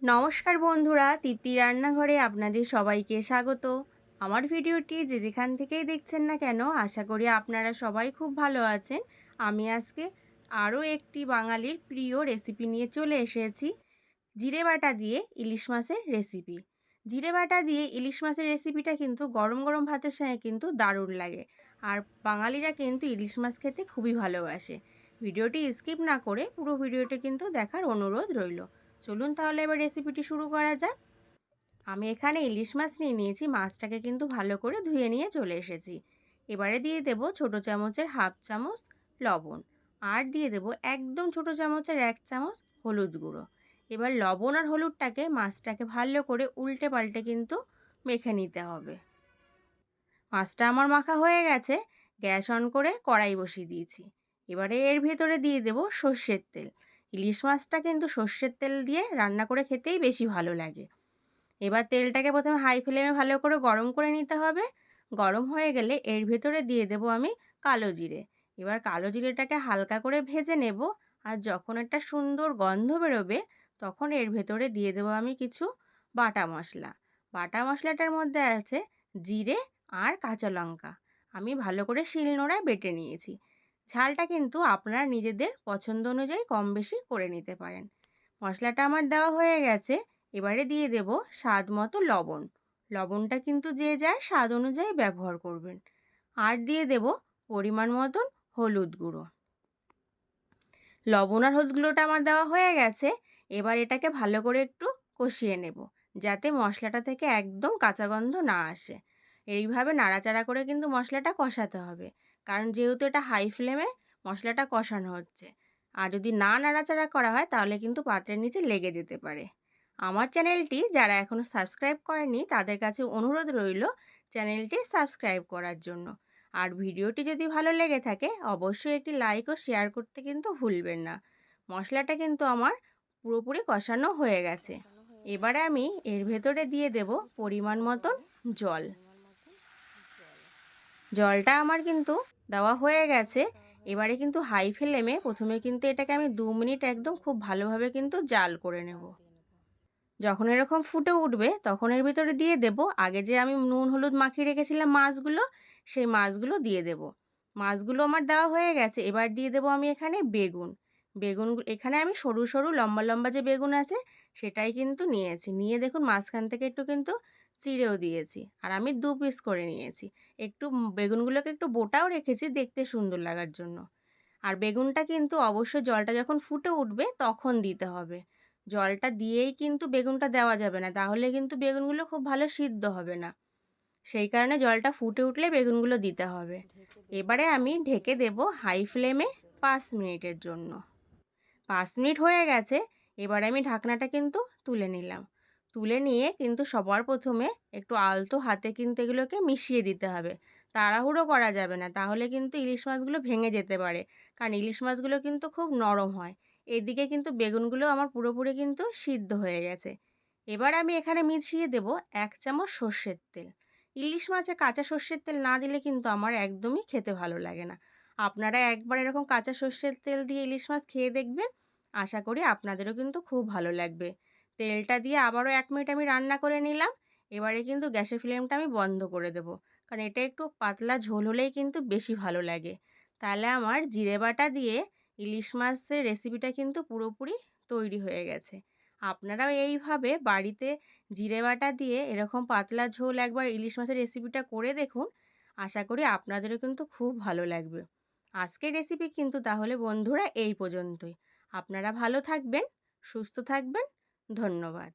নমস্কার বন্ধুরা, তৃপ্তি রান্নাঘরে আপনাদের সবাইকে স্বাগত। আমার ভিডিওটি যে যেখান থেকেই দেখছেন না কেন, আশা করি আপনারা সবাই খুব ভালো আছেন। আমি আজকে আরও একটি বাঙালির প্রিয় রেসিপি নিয়ে চলে এসেছি। জিরে বাটা দিয়ে ইলিশ মাছের রেসিপি। জিরে বাটা দিয়ে ইলিশ মাছের রেসিপিটা কিন্তু গরম গরম ভাতের সঙ্গে কিন্তু দারুণ লাগে। আর বাঙালিরা কিন্তু ইলিশ মাছ খেতে খুবই ভালোবাসে। ভিডিওটি স্কিপ না করে পুরো ভিডিওটি কিন্তু দেখার অনুরোধ রইল। চলুন তাহলে এবার রেসিপিটি শুরু করা যাক। আমি এখানে ইলিশ মাছ নিয়ে নিয়েছি, মাছটাকে কিন্তু ভালো করে ধুয়ে নিয়ে চলে এসেছি। এবারে দিয়ে দেব ছোটো চামচের হাফ চামচ লবণ, আর দিয়ে দেব একদম ছোটো চামচের 1 চামচ হলুদ গুঁড়ো। এবার লবণ আর হলুদটাকে মাছটাকে ভালো করে উল্টে পাল্টে কিন্তু মেখে নিতে হবে। মাছটা আমার মাখা হয়ে গেছে, গ্যাস অন করে কড়াই বসিয়ে দিয়েছি। এবারে এর ভেতরে দিয়ে দেব সর্ষের তেল। ইলিশ মাছটা কিন্তু সর্ষের তেল দিয়ে রান্না করে খেতেই বেশি ভালো লাগে। এবার তেলটাকে প্রথমে হাই ফ্লেমে ভালো করে গরম করে নিতে হবে। গরম হয়ে গেলে এর ভেতরে দিয়ে দেব আমি কালো জিরে। এবার কালো জিরেটাকে হালকা করে ভেজে নেব। আর যখন একটা সুন্দর গন্ধ বেরোবে, তখন এর ভেতরে দিয়ে দেব আমি কিছু বাটা মশলা। বাটা মশলাটার মধ্যে আছে জিরে আর কাঁচা লঙ্কা। আমি ভালো করে শিলনোড়ায় বেটে নিয়েছি। ঝালটা কিন্তু আপনারা নিজেদের পছন্দ অনুযায়ী কম বেশি করে নিতে পারেন। মশলাটা আমার দেওয়া হয়ে গেছে। এবারে দিয়ে দেব স্বাদ মতো লবণ। লবণটা কিন্তু যে যার স্বাদ অনুযায়ী ব্যবহার করবেন। আর দিয়ে দেব পরিমাণ মতন হলুদ গুঁড়ো। লবণ আর হলুদ গুঁড়োটা আমার দেওয়া হয়ে গেছে। এবার এটাকে ভালো করে একটু কষিয়ে নেব, যাতে মশলাটা থেকে একদম কাঁচা গন্ধ না আসে। এইভাবে নাড়াচাড়া করে কিন্তু মশলাটা কষাতে হবে, কারণ যেহেতু এটা হাই ফ্লেমে মশলাটা কষানো হচ্ছে। আর যদি না নাড়াচাড়া করা হয় তাহলে কিন্তু পাত্রের নিচে লেগে যেতে পারে। আমার চ্যানেলটি যারা এখনও সাবস্ক্রাইব করেনি তাদের কাছে অনুরোধ রইল চ্যানেলটি সাবস্ক্রাইব করার জন্য। আর ভিডিওটি যদি ভালো লেগে থাকে অবশ্যই একটি লাইক ও শেয়ার করতে কিন্তু ভুলবেন না। মশলাটা কিন্তু আমার পুরোপুরি কষানো হয়ে গেছে। এবারে আমি এর ভেতরে দিয়ে দেব পরিমাণ মতন জল। জলটা আমার কিন্তু দেওয়া হয়ে গেছে। এবারে কিন্তু হাই ফ্লেমে প্রথমে কিন্তু এটাকে আমি 2 মিনিট একদম খুব ভালোভাবে কিন্তু জাল করে নেব। যখন এরকম ফুটে উঠবে তখন এর ভিতরে দিয়ে দেব আগে যে আমি নুন হলুদ মাখিয়ে রেখেছিলাম মাছগুলো, সেই মাছগুলো দিয়ে দেব। মাছগুলো আমার দেওয়া হয়ে গেছে। এবার দিয়ে দেব আমি এখানে বেগুন। এখানে আমি সরু সরু লম্বা লম্বা যে বেগুন আছে সেটাই কিন্তু নিয়েছি। নিয়ে দেখুন মাঝখান থেকে একটু কিন্তু চিড়েও দিয়েছি। আর আমি 2 পিস করে নিয়েছি। একটু বেগুনগুলোকে একটু বোটাও রেখেছি দেখতে সুন্দর লাগার জন্য। আর বেগুনটা কিন্তু অবশ্যই জলটা যখন ফুটে উঠবে তখন দিতে হবে। জলটা দিয়েই কিন্তু বেগুনটা দেওয়া যাবে না, তাহলে কিন্তু বেগুনগুলো খুব ভালো সিদ্ধ হবে না। সেই কারণে জলটা ফুটে উঠলে বেগুনগুলো দিতে হবে। এবারে আমি ঢেকে দেব হাই ফ্লেমে 5 মিনিটের জন্য। 5 মিনিট হয়ে গেছে। এবারে আমি ঢাকনাটা কিন্তু তুলে নিলাম। তুলে নিয়ে কিন্তু সবার প্রথমে একটু আলতো হাতে কিন্তু এগুলোকে মিশিয়ে দিতে হবে। তাড়াহুড়ো করা যাবে না, তাহলে কিন্তু ইলিশ মাছগুলো ভেঙে যেতে পারে, কারণ ইলিশ মাছগুলো কিন্তু খুব নরম হয়। এদিকে কিন্তু বেগুনগুলো আমার পুরোপুরি কিন্তু সিদ্ধ হয়ে গেছে। এবার আমি এখানে মিশিয়ে দেব 1 চামচ সর্ষের তেল। ইলিশ মাছে কাঁচা সর্ষের তেল না দিলে কিন্তু আমার একদমই খেতে ভালো লাগে না। আপনারা একবার এরকম কাঁচা সর্ষের তেল দিয়ে ইলিশ মাছ খেয়ে দেখবেন, আশা করি আপনাদেরও কিন্তু খুব ভালো লাগবে। তেলটা দিয়ে আবারও 1 মিনিট আমি রান্না করে নিলাম। এবারে কিন্তু গ্যাসের ফ্লেমটা আমি বন্ধ করে দেব, কারণ এটা একটু পাতলা ঝোল হলেই কিন্তু বেশি ভালো লাগে। তাহলে আমার জিরে বাটা দিয়ে ইলিশ মাছের রেসিপিটা কিন্তু পুরোপুরি তৈরি হয়ে গেছে। আপনারাও এইভাবে বাড়িতে জিরে বাটা দিয়ে এরকম পাতলা ঝোল একবার ইলিশ মাছের রেসিপিটা করে দেখুন, আশা করি আপনাদেরও কিন্তু খুব ভালো লাগবে। আজকের রেসিপি কিন্তু তাহলে বন্ধুরা এই পর্যন্তই। আপনারা ভালো থাকবেন, সুস্থ থাকবেন। ধন্যবাদ।